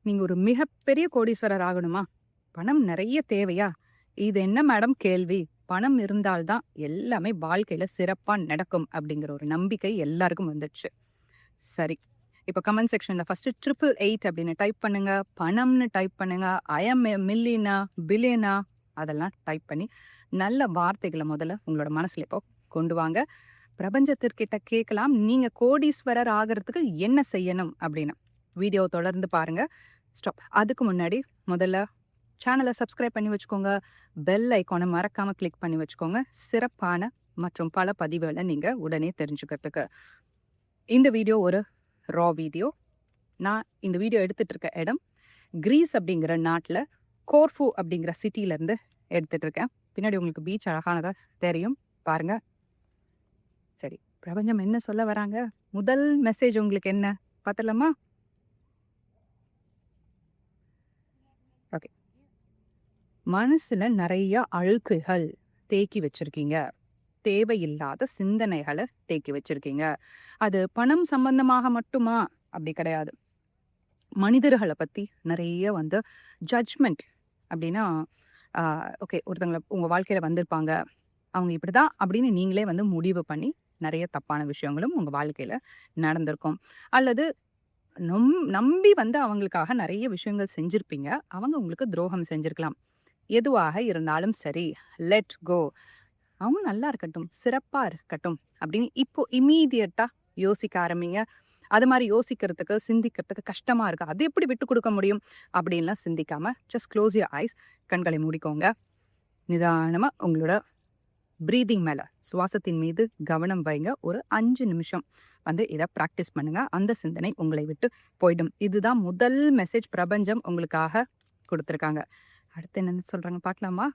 நீங்க ஒரு மிகப்பெரிய கோடீஸ்வரர் ஆகணுமா? பணம் நெறைய தேவையா? இது என்ன மேடம் கேள்வி? பணம் இருந்தால் தான் எல்லாமே வாழ்க்கையில சிறப்பா நடக்கும் அப்படிங்கிற ஒரு நம்பிக்கை எல்லாருக்கும் வந்துடுச்சு. சரி. இப்ப கமெண்ட் செக்ஷன்ல ஃபர்ஸ்ட் 888 அப்படின்னு டைப் பண்ணுங்க. பணம்னு டைப் பண்ணுங்க. ஐ அம் எ மில்லியனா, பில்லியனா அதெல்லாம் டைப் பண்ணி நல்ல வார்த்தைகள முதல்ல உங்களோட மனசுல இப்போ கொண்டு வாங்க. பிரபஞ்சத்திற்கிட்ட கேட்கலாம். நீங்க கோடீஸ்வரர் ஆகறதுக்கு என்ன செய்யணும் அப்படின்னு. வீடியோ தொடர்ந்து பாருங்க. ஸ்டாப். அதுக்கு முன்னாடி முதல்ல சேனலை சப்ஸ்கிரைப் பண்ணி வச்சுக்கோங்க. பெல் ஐக்கானை மறக்காம கிளிக் பண்ணி வச்சுக்கோங்க. சிறப்பான மற்றும் பல பதிவுகளை நீங்க உடனே தெரிஞ்சுக்கிறதுக்கு. இந்த வீடியோ ஒரு ரா வீடியோ. நான் இந்த வீடியோ எடுத்துட்டு இருக்க இடம் கிரீஸ் அப்படிங்கிற நாட்டில் கோர்ஃபு அப்படிங்கிற சிட்டில இருந்து எடுத்துட்டு இருக்கேன். பின்னாடி உங்களுக்கு பீச் அழகானதா தெரியும் பாருங்க. சரி, பிரபஞ்சம் என்ன சொல்ல வராங்க? முதல் மெசேஜ் உங்களுக்கு என்ன பார்த்தலாமா? ஓகே. மனசுல நிறைய அழுக்குகள் தேக்கி வச்சிருக்கீங்க. தேவையில்லாத சிந்தனைகளை தேக்கி வச்சிருக்கீங்க. அது பணம் சம்பந்தமாக மட்டுமா? அப்படி கிடையாது. மனிதர்களை பத்தி நிறைய வந்து ஜட்ஜ்மெண்ட் அப்படின்னா ஓகே, ஒருத்தவங்களை உங்க வாழ்க்கையில வந்திருப்பாங்க, அவங்க இப்படிதான் அப்படின்னு நீங்களே வந்து முடிவு பண்ணி நிறைய தப்பான விஷயங்களும் உங்க வாழ்க்கையில நடந்திருக்கும். அல்லது நம்பி வந்து அவங்களுக்காக நிறைய விஷயங்கள் செஞ்சிருப்பீங்க. அவங்க உங்களுக்கு துரோகம் செஞ்சிருக்கலாம். எதுவாக இருந்தாலும் சரி, லெட் கோ. அவங்க நல்லா இருக்கட்டும், சிறப்பா இருக்கட்டும் அப்படின்னு இப்போ இம்மீடியட்டா யோசிக்க ஆரம்பிங்க. அது மாதிரி யோசிக்கிறதுக்கு, சிந்திக்கிறதுக்கு கஷ்டமா இருக்கு. அது எப்படி விட்டு கொடுக்க முடியும் அப்படின்லாம் சிந்திக்காம ஜஸ்ட் க்ளோஸ் யுவர் ஐஸ். கண்களை மூடிக்கோங்க. நிதானமா உங்களோட பிரீதிங் மேல, சுவாசத்தின் மீது கவனம் வைங்க. ஒரு 5 நிமிஷம் வந்து இதை ப்ராக்டிஸ் பண்ணுங்க. அந்த சிந்தனை உங்களை விட்டு போயிடும். இதுதான் முதல் மெசேஜ் பிரபஞ்சம் உங்களுக்காக கொடுத்துருக்காங்க. அடுத்து என்னன்னு சொல்றாங்க பார்க்கலாமா?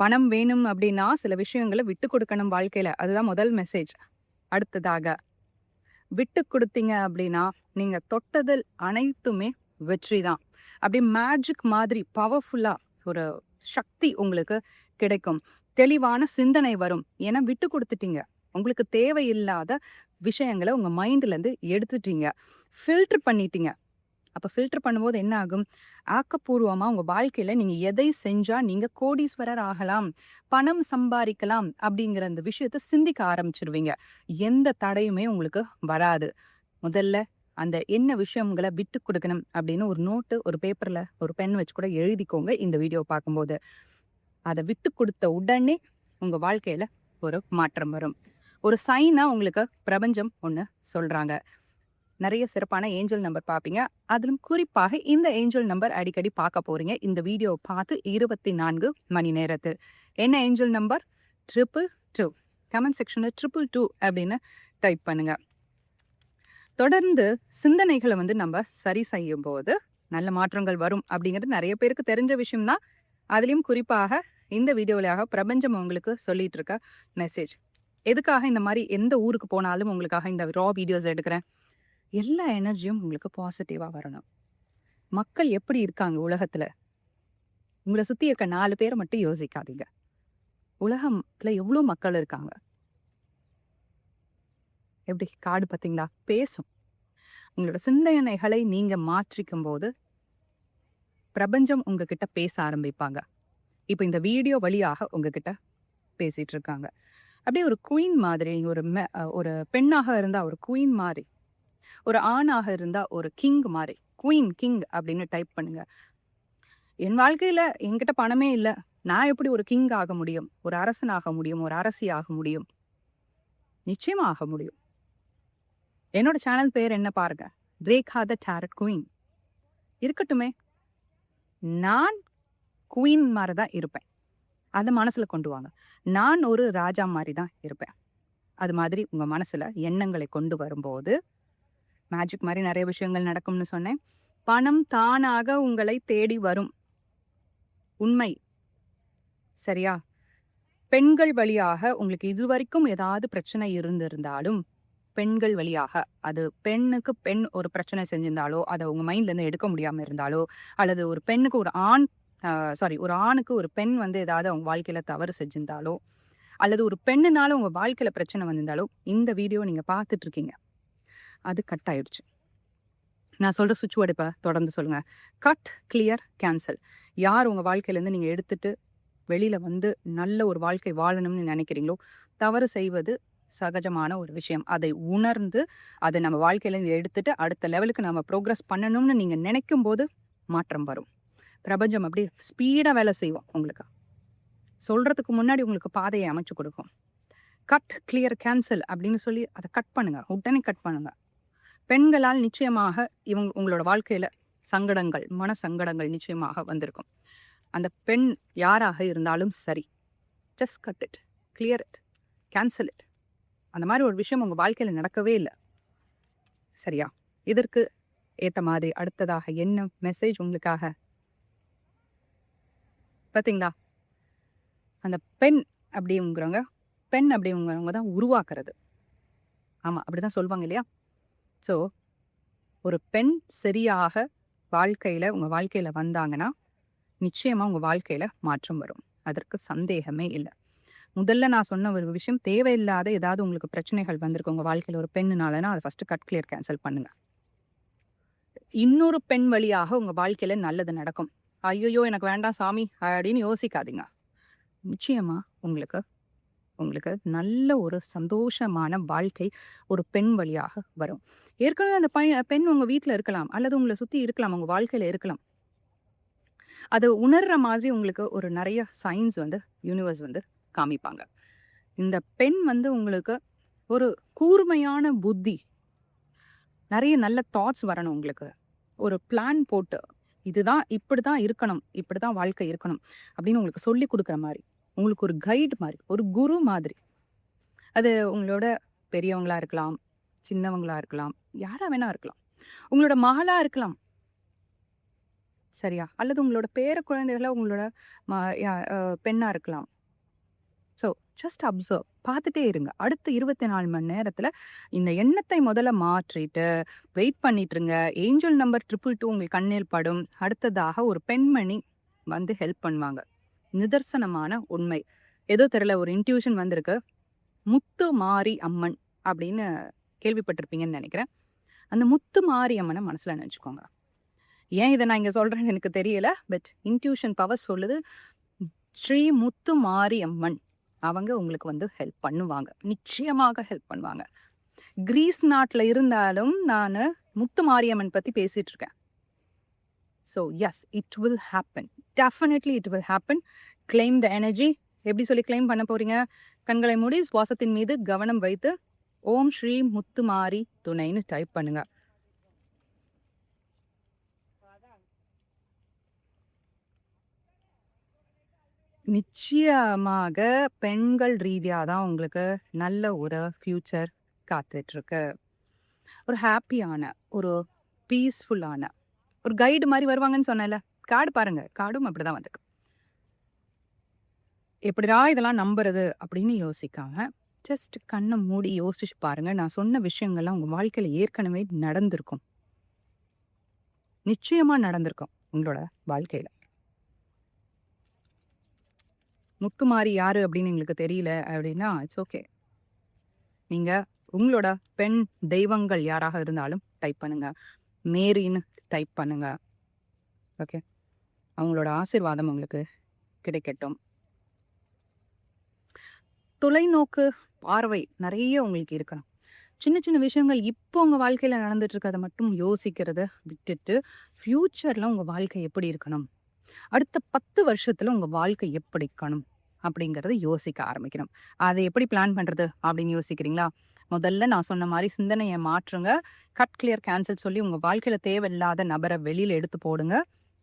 பணம் வேணும் அப்படின்னா சில விஷயங்களை விட்டு கொடுக்கணும் வாழ்க்கையில. அதுதான் முதல் மெசேஜ். அடுத்ததாக, விட்டு கொடுத்தீங்க அப்படின்னா நீங்க தொட்டதில் அனைத்துமே வெற்றி தான். அப்படி மேஜிக் மாதிரி பவர்ஃபுல்லா ஒரு சக்தி உங்களுக்கு கிடைக்கும். தெளிவான சிந்தனை வரும். ஏன்னா விட்டு கொடுத்துட்டீங்க. உங்களுக்கு தேவையில்லாத விஷயங்களை உங்க மைண்ட்ல இருந்து எடுத்துட்டீங்க. ஃபில்டர் பண்ணிட்டீங்க. அப்ப ஃபில்டர் பண்ணும்போது என்ன ஆகும்? ஆக்கப்பூர்வமா உங்க வாழ்க்கையில நீங்க எதை செஞ்சா நீங்க கோடீஸ்வரர் ஆகலாம், பணம் சம்பாதிக்கலாம் அப்படிங்கிற அந்த விஷயத்த சிந்திக்க ஆரம்பிச்சிருவீங்க. எந்த தடையுமே உங்களுக்கு வராது. முதல்ல அந்த என்ன விஷயங்களை விட்டு கொடுக்கணும் அப்படின்னு ஒரு நோட்டு, ஒரு பேப்பர்ல ஒரு பென் வச்சு கூட எழுதிக்கோங்க. இந்த வீடியோ பார்க்கும்போது அதை விட்டு கொடுத்த உடனே உங்க வாழ்க்கையில ஒரு மாற்றம் வரும். ஒரு சைனா உங்களுக்கு பிரபஞ்சம் ஒண்ணு சொல்றாங்க. நிறைய சிறப்பான ஏஞ்சல் நம்பர் பார்ப்பீங்க. அதிலும் குறிப்பாக இந்த ஏஞ்சல் நம்பர் அடிக்கடி பார்க்க போறீங்க இந்த வீடியோ பார்த்து 24 மணி நேரத்தில். என்ன ஏஞ்சல் நம்பர்? 222. கமெண்ட் செக்ஷன்ல 222 அப்படின்னு டைப் பண்ணுங்க. தொடர்ந்து சிந்தனைகளை வந்து நம்ம சரி செய்யும் போது நல்ல மாற்றங்கள் வரும் அப்படிங்கிறது நிறைய பேருக்கு தெரிஞ்ச விஷயம்தான். அதுலயும் குறிப்பாக இந்த வீடியோவிலாக பிரபஞ்சம் உங்களுக்கு சொல்லிட்டு இருக்க மெசேஜ். எதுக்காக இந்த மாதிரி எந்த ஊருக்கு போனாலும் உங்களுக்காக இந்த ரா வீடியோஸ் எடுக்கிறேன்? எல்லா எனர்ஜியும் உங்களுக்கு பாசிட்டிவா வரணும். மக்கள் எப்படி இருக்காங்க உலகத்துல? உங்களை சுத்தி இருக்க 4 பேரை மட்டும் யோசிக்காதீங்க. உலகத்துல எவ்வளவு மக்கள் இருக்காங்க. எப்படி காடு பார்த்தீங்களா? பேசும். உங்களோட சிந்தனைகளை நீங்க மாற்றிக்கும் போது பிரபஞ்சம் உங்ககிட்ட பேச ஆரம்பிப்பாங்க. இப்ப இந்த வீடியோ வழியாக உங்ககிட்ட பேசிட்டு இருக்காங்க. அப்படியே ஒரு குயின் மாதிரி, ஒரு பெண்ணாக இருந்தா ஒரு குயின் மாதிரி, ஒரு ஆணாக இருந்தா ஒரு கிங் மாதிரி. குயின், கிங் அப்படின்னு டைப் பண்ணுங்க. என் வாழ்க்கையில என்கிட்ட பணமே இல்ல, நான் எப்படி ஒரு கிங் ஆக முடியும், ஒரு அரசன் ஆக முடியும், ஒரு அரசி ஆக முடியும்? நிச்சயமா ஆக முடியும். என்னோட சேனல் பேர் என்ன பாருங்க, ரேகா த டாரட் குயின். இருக்கட்டுமே, நான் குயின் மாதிரி தான் இருப்பேன். அதை மனசுல கொண்டு வாங்க. நான் ஒரு ராஜா மாதிரி தான் இருப்பேன். அது மாதிரி உங்க மனசுல எண்ணங்களை கொண்டு வரும்போது மேஜிக் மாதிரி நிறைய விஷயங்கள் நடக்கும்னு சொன்னேன். பணம் தானாக உங்களை தேடி வரும். உண்மை. சரியா? பெண்கள் வழியாக உங்களுக்கு இதுவரைக்கும் ஏதாவது பிரச்சனை இருந்திருந்தாலும், பெண்கள் வழியாக, அது பெண்ணுக்கு பெண் ஒரு பிரச்சனை செஞ்சிருந்தாலோ, அதை உங்க மைண்ட்ல இருந்து எடுக்க முடியாம இருந்தாலோ, அல்லது ஒரு பெண்ணுக்கு ஒரு ஆண் ஒரு ஆணுக்கு ஒரு பெண் வந்து ஏதாவது அவங்க வாழ்க்கையில தவறு செஞ்சிருந்தாலோ, அல்லது ஒரு பெண்ணுனால உங்க வாழ்க்கையில பிரச்சனை வந்திருந்தாலோ, இந்த வீடியோ நீங்க பார்த்துட்டு இருக்கீங்க. அது கட் ஆயிடுச்சு. நான் சொல்கிற சுவிட்ச் வேர்டு இப்போ தொடர்ந்து சொல்லுங்கள். Cut, clear, cancel. யார் உங்கள் வாழ்க்கையிலேருந்து நீங்கள் எடுத்துட்டு வெளியில் வந்து நல்ல ஒரு வாழ்க்கை வாழணும்னு நினைக்கிறீங்களோ, தவறு செய்வது சகஜமான ஒரு விஷயம். அதை உணர்ந்து அதை நம்ம வாழ்க்கையிலேருந்து எடுத்துட்டு அடுத்த லெவலுக்கு நம்ம ப்ரோக்ரஸ் பண்ணணும்னு நீங்கள் நினைக்கும் போது மாற்றம் வரும். பிரபஞ்சம் அப்படி ஸ்பீடாக வேலை செய்வோம் உங்களுக்கு. சொல்கிறதுக்கு முன்னாடி உங்களுக்கு பாதையை அமைச்சு கொடுக்கும். கட், கிளியர், கேன்சல் அப்படின்னு சொல்லி அதை கட் பண்ணுங்கள். உடனே கட் பண்ணுங்கள். பெண்களால் நிச்சயமாக உங்களோட வாழ்க்கையில் சங்கடங்கள், மன சங்கடங்கள் நிச்சயமாக வந்திருக்கும். அந்த பெண் யாராக இருந்தாலும் சரி, just cut it, clear it, cancel it. அந்த மாதிரி ஒரு விஷயம் உங்கள் வாழ்க்கையில் நடக்கவே இல்லை. சரியா? இதற்கு ஏற்ற மாதிரி அடுத்ததாக என்ன மெசேஜ் உங்களுக்காக? பார்த்தீங்களா? அந்த பெண் அப்படிங்கிறவங்க தான் உருவாக்குறது. ஆமாம், அப்படி தான் சொல்லுவாங்க இல்லையா? ஸோ ஒரு பெண் சரியாக உங்கள் வாழ்க்கையில் வந்தாங்கன்னா நிச்சயமாக உங்கள் வாழ்க்கையில் மாற்றம் வரும். அதற்கு சந்தேகமே இல்லை. முதல்ல நான் சொன்ன ஒரு விஷயம், தேவையில்லாத ஏதாவது உங்களுக்கு பிரச்சனைகள் வந்திருக்கு உங்கள் வாழ்க்கையில் ஒரு பெண்ணுனாலனா அதை ஃபஸ்ட்டு கட், கிளியர், கேன்சல் பண்ணுங்கள். இன்னொரு பெண் வழியாக உங்கள் வாழ்க்கையில் நல்லது நடக்கும். ஐயோ எனக்கு வேண்டாம் சாமி அப்படின்னு யோசிக்காதீங்க. நிச்சயமாக உங்களுக்கு நல்ல ஒரு சந்தோஷமான வாழ்க்கை ஒரு பெண் வழியாக வரும். ஏற்கனவே அந்த பெண் உங்கள் வீட்டில் இருக்கலாம், அல்லது உங்களை சுற்றி இருக்கலாம், உங்கள் வாழ்க்கையில் இருக்கலாம். அதை உணர்ற மாதிரி உங்களுக்கு ஒரு நிறைய சயின்ஸ் வந்து யூனிவர்ஸ் வந்து காமிப்பாங்க. இந்த பெண் வந்து உங்களுக்கு ஒரு கூர்மையான புத்தி, நிறைய நல்ல தாட்ஸ் வரணும். உங்களுக்கு ஒரு பிளான் போட்டு இதுதான், இப்படி தான் இருக்கணும், இப்படி தான் வாழ்க்கை இருக்கணும் அப்படின்னு உங்களுக்கு சொல்லி கொடுக்குற மாதிரி, உங்களுக்கு ஒரு கைடு மாதிரி, ஒரு குரு மாதிரி. அது உங்களோட பெரியவங்களா இருக்கலாம், சின்னவங்களா இருக்கலாம், யாரா வேணா இருக்கலாம், உங்களோட மகளா இருக்கலாம், சரியா? அல்லது உங்களோட பேர குழந்தைகள உங்களோட பெண்ணா இருக்கலாம். ஸோ ஜஸ்ட் அப்சர்வ், பார்த்துட்டே இருங்க. அடுத்த 24 மணி நேரத்தில் இந்த எண்ணத்தை முதல்ல மாற்றிட்டு வெயிட் பண்ணிட்டுருங்க. ஏஞ்சல் நம்பர் 222 உங்கள் கண்ணில் படும். அடுத்ததாக ஒரு பெண்மணி வந்து ஹெல்ப் பண்ணுவாங்க. நிதர்சனமான உண்மை. ஏதோ தெரியல, ஒரு இன்ட்யூஷன் வந்திருக்கு. முத்து மாரி அம்மன் அப்படின்னு கேள்விப்பட்டிருப்பீங்கன்னு நினைக்கிறேன். அந்த முத்து மாரி அம்மனை மனசில் நினச்சிக்கோங்க. ஏன் இதை நான் இங்கே சொல்கிறேன்னு எனக்கு தெரியல, பட் இன்ட்யூஷன் பவர் சொல்லுது. ஸ்ரீ முத்து மாரி அம்மன் அவங்க உங்களுக்கு வந்து ஹெல்ப் பண்ணுவாங்க, நிச்சயமாக ஹெல்ப் பண்ணுவாங்க. கிரீஸ் நாட்டில் இருந்தாலும் நான் முத்து மாரியம்மன் பற்றி பேசிகிட்டு இருக்கேன். So yes, it will happen, definitely it will happen. Claim the energy. எப்படி சொல்லி கிளைம் பண்ண போகிறீங்க? கண்களை மூடி சுவாசத்தின் மீது கவனம் வைத்து ஓம் ஸ்ரீ முத்து மாரி துணைன்னு டைப் பண்ணுங்க. நிச்சயமாக பெண்கள் ரீதியாக தான் உங்களுக்கு நல்ல ஒரு ஃப்யூச்சர் காத்துட்ருக்கு. ஒரு ஹாப்பியான, ஒரு பீஸ்ஃபுல்லான ஒரு கைடு மாதிரி வருவாங்கன்னு சொன்னேன்ல. கார்டு பாருங்க, கார்டும் அப்படி தான் வந்துருக்கு. எப்படிடா இதெல்லாம் நம்புறது அப்படின்னு யோசிக்காம ஜஸ்ட் கண்ணை மூடி யோசிச்சு பாருங்க. நான் சொன்ன விஷயங்கள்லாம் உங்கள் வாழ்க்கையில் ஏற்கனவே நடந்திருக்கும், நிச்சயமாக நடந்திருக்கும் உங்களோட வாழ்க்கையில். முத்துமாரி யாரு அப்படின்னு எங்களுக்கு தெரியல அப்படின்னா இட்ஸ் ஓகே. நீங்கள் உங்களோட பெண் தெய்வங்கள் யாராக இருந்தாலும் டைப் பண்ணுங்க, மேரின்னு டைப் பண்ணுங்க. ஓகே, அவங்களோட ஆசீர்வாதம் உங்களுக்கு கிடைக்கட்டும். தொலைநோக்கு பார்வை நிறைய உங்களுக்கு இருக்கணும். சின்ன சின்ன விஷயங்கள் இப்போ உங்கள் வாழ்க்கையில் நடந்துட்டு இருக்கிறத மட்டும் யோசிக்கிறத விட்டுட்டு ஃப்யூச்சரில் உங்கள் வாழ்க்கை எப்படி இருக்கணும், அடுத்த 10 வருஷத்தில் உங்கள் வாழ்க்கை எப்படி இருக்கணும் அப்படிங்கிறத யோசிக்க ஆரம்பிக்கணும். அதை எப்படி பிளான் பண்ணுறது அப்படின்னு யோசிக்கிறீங்களா? முதல்ல நான் சொன்ன மாதிரி சிந்தனையை மாற்றுங்க. கட், கிளியர், கேன்சல் சொல்லி உங்கள் வாழ்க்கையில் தேவையில்லாத நபரை வெளியில் எடுத்து போடுங்க.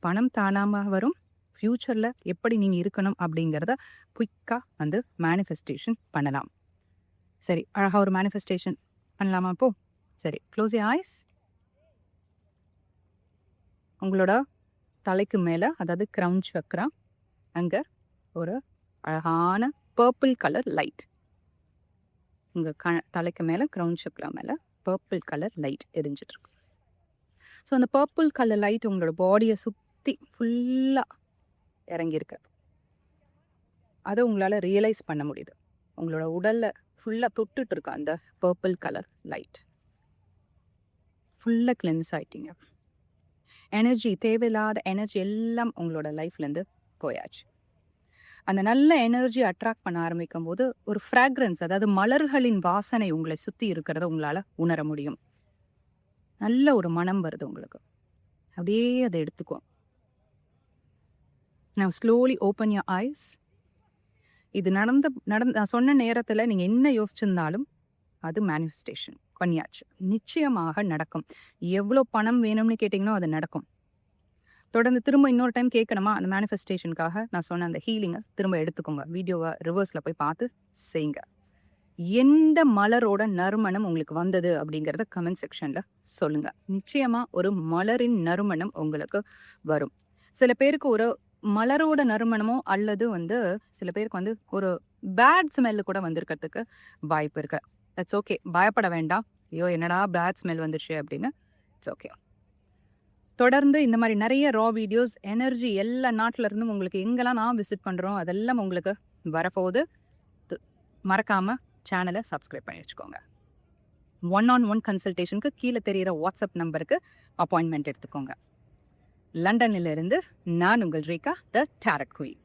பணம் தானாக வரும். ஃப்யூச்சரில் எப்படி நீங்கள் இருக்கணும் அப்படிங்கிறத குயிக்காக வந்து மேனிஃபெஸ்டேஷன் பண்ணலாம். சரி, அழகாக ஒரு மேனிஃபெஸ்டேஷன் பண்ணலாமா இப்போ? சரி, க்ளோஸ் யுவர் ஐஸ். உங்களோட தலைக்கு மேலே, அதாவது கிரவுன் சக்ரா, அங்கே ஒரு அழகான பர்பிள் கலர் லைட், உங்கள் தலைக்கு மேலே கிரவுன் சக்ரா மேலே பர்பிள் கலர் லைட் எரிஞ்சிட்ருக்கு. ஸோ அந்த பர்பிள் கலர் லைட் உங்களோட பாடியை சுற்றி ஃபுல்லாக இறங்கியிருக்கு. அதை உங்களால் ரியலைஸ் பண்ண முடியுது. உங்களோட உடலில் ஃபுல்லாக தொட்டுட்ருக்கு அந்த பர்பிள் கலர் லைட். ஃபுல்லாக கிளென்ஸ் ஆயிட்டீங்க. எனர்ஜி, தேவையில்லாத எனர்ஜி எல்லாம் உங்களோட லைஃப்லேருந்து போயாச்சு. அந்த நல்ல எனர்ஜி அட்ராக்ட் பண்ண ஆரம்பிக்கும் போது ஒரு ஃப்ராக்ரன்ஸ், அதாவது மலர்களின் வாசனை உங்களை சுற்றி இருக்கிறத உங்களால் உணர முடியும். நல்ல ஒரு மனம் வருது உங்களுக்கு. அப்படியே அதை எடுத்துக்கும். நான் ஸ்லோலி ஓப்பன் யுவர் ஐஸ். இது நான் சொன்ன நேரத்தில் நீங்கள் என்ன யோசிச்சிருந்தாலும் அது மேனிஃபெஸ்டேஷன் பண்ணியாச்சு. நிச்சயமாக நடக்கும். எவ்வளோ பணம் வேணும்னு கேட்டிங்கன்னா அது நடக்கும். தொடர்ந்து திரும்ப இன்னொரு டைம் கேட்கணுமா அந்த மேனிஃபெஸ்டேஷனுக்காக நான் சொன்ன அந்த ஹீலிங்கை திரும்ப எடுத்துக்கோங்க. வீடியோவை ரிவர்ஸில் போய் பார்த்து செய்யுங்க. எந்த மலரோட நறுமணம் உங்களுக்கு வந்தது அப்படிங்கிறத கமெண்ட் செக்ஷனில் சொல்லுங்கள். நிச்சயமாக ஒரு மலரின் நறுமணம் உங்களுக்கு வரும். சில பேருக்கு ஒரு மலரோட நறுமணமோ அல்லது சில பேருக்கு ஒரு பேட் ஸ்மெல்லு கூட வந்திருக்கிறதுக்கு வாய்ப்பு இருக்கு. தட்ஸ் ஓகே, பயப்பட வேண்டாம். ஐயோ என்னடா பேட் ஸ்மெல் வந்துச்சு அப்படின்னு. It's okay. தொடர்ந்து இந்த மாதிரி நிறைய ரா வீடியோஸ், எனர்ஜி எல்லா நாட்டில இருந்தும் உங்களுக்கு எங்கெல்லாம் நான் விசிட் பண்ணுறோம் அதெல்லாம் உங்களுக்கு வரப்போகுது. மறக்காம சேனலை சப்ஸ்கிரைப் பண்ணி வச்சுக்கோங்க. 1-on-1 கன்சல்டேஷனுக்கு கீழே தெரிகிற வாட்ஸ்அப் நம்பருக்கு அப்பாயின்மெண்ட் எடுத்துக்கோங்க. லண்டனிலிருந்து நான் உங்கள் ரேகா, த டாரட் குயின்.